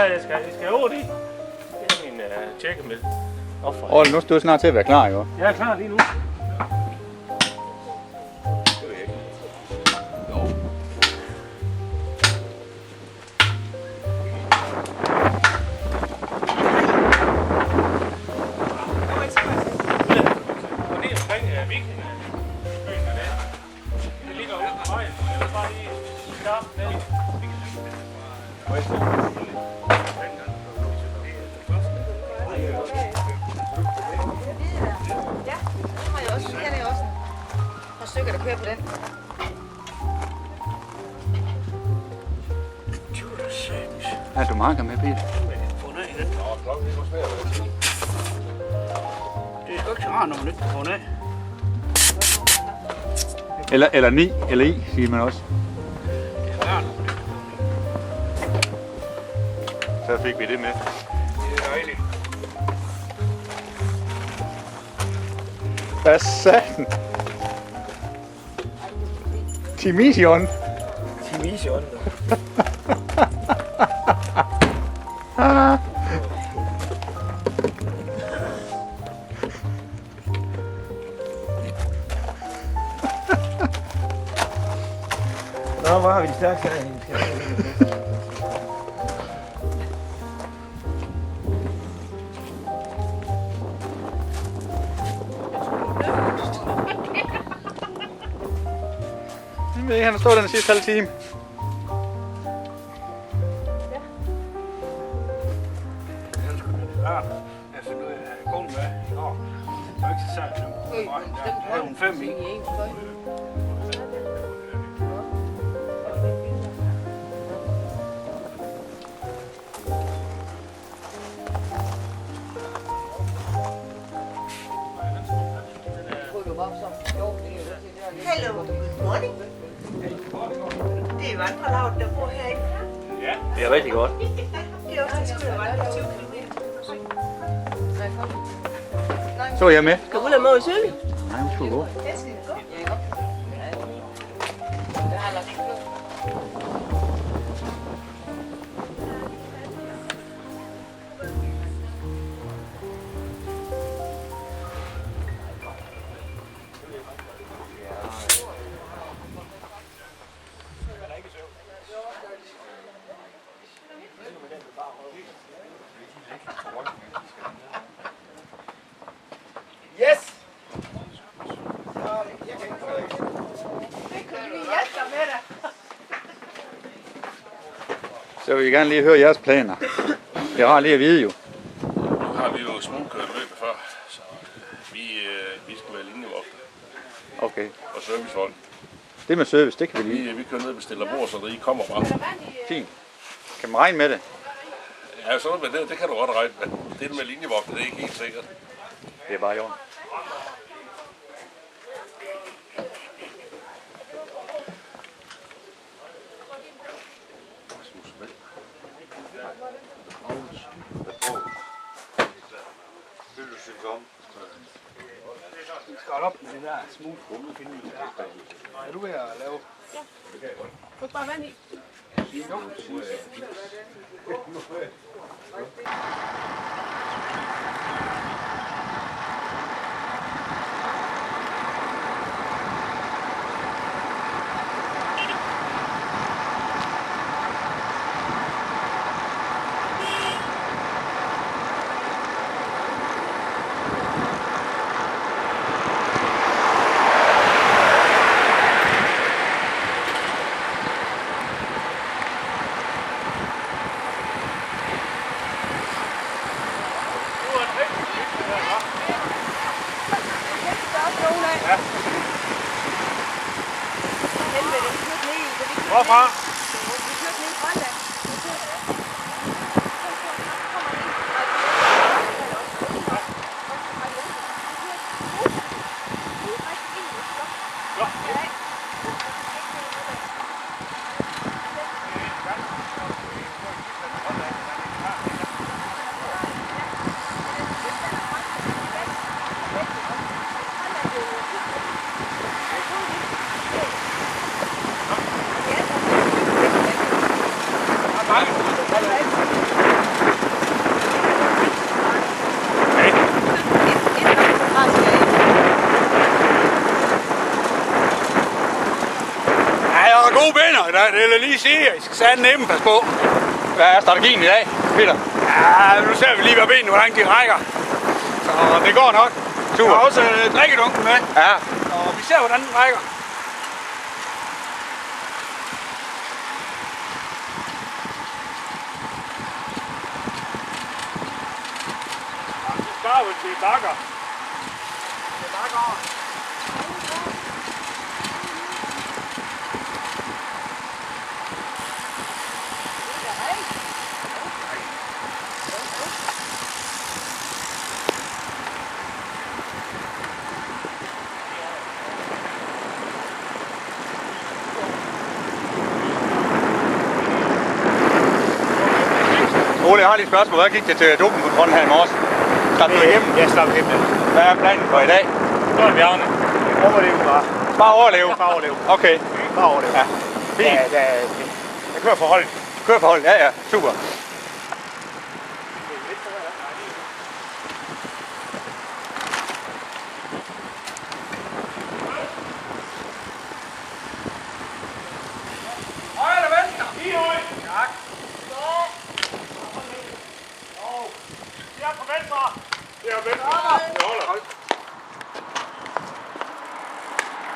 jeg skal over det. Det er min tjekkemæld. Nu står du snart til at være klar, jo. Jeg er klar lige nu. Stykker, der kører på den. Er du marker med, Peter? Det er jo ikke så rart, når man ikke kan få den af. Eller 9, eller i, siger man også. Det er rart. Så fik vi det med. Det er dejligt. Hvad satan? Timision. Timision. Nå, hvor har vi de stærke her? Han har stået den sidste halve time. Altså, nu er jeg kun med. Nå, det er ikke så særligt nu. Der er hun 5 i. Hello, good morning. Det er vandrelaget, der bor herinde. Ja, det er rigtig godt. Det er også en skud af vandre 20 km. Så er jeg med. Skal du lade mig søge? Nej, hun skulle gå. Jeg skal gå. Yes! Så vil jeg gerne lige høre jeres planer. Jeg har lige at vide jo. Nu har vi jo smugkørt løbet før, så vi skal være linjevogter Okay. og servicefolk. Det med service, det kan vi lige. Vi kører ned og bestiller bord, så I kommer bare. Fint. Kan man regne med det? Ja, sådan med det kan du godt regne med. Det med linjevogter, det er ikke helt sikkert. Det er bare i orden. Vi skal op med det der smooth rum. Er du ved at lave? Ja. Du bare vand i. Jo. Hvorfra? gode venner i dag, det vil jeg lige sige. I skal sætte nemme pas på. Hvad er strategien i dag, Peter? Ja, nu ser vi lige, hvad benene, hvordan de rækker. Så det går nok. Super. Jeg har også drikkedunken med, Ja. og vi ser, hvordan den rækker. Bare hvis det bakker. Det bakker. Ole, jeg har lige et spørgsmål. Hvad gik det til dopingkontrollen her i morges? Slap du igennem? Jeg slap hjem. Hvad er planen for i dag? Så er bjergene. Overleve bare. Bare overleve? Bare overleve. Okay. Bare overleve. Ja. Fint. Jeg kører for hold. Kør for hold. Ja, ja. Super. Højre eller venstre? Tak. Jeg er på venstre. Det er venstre.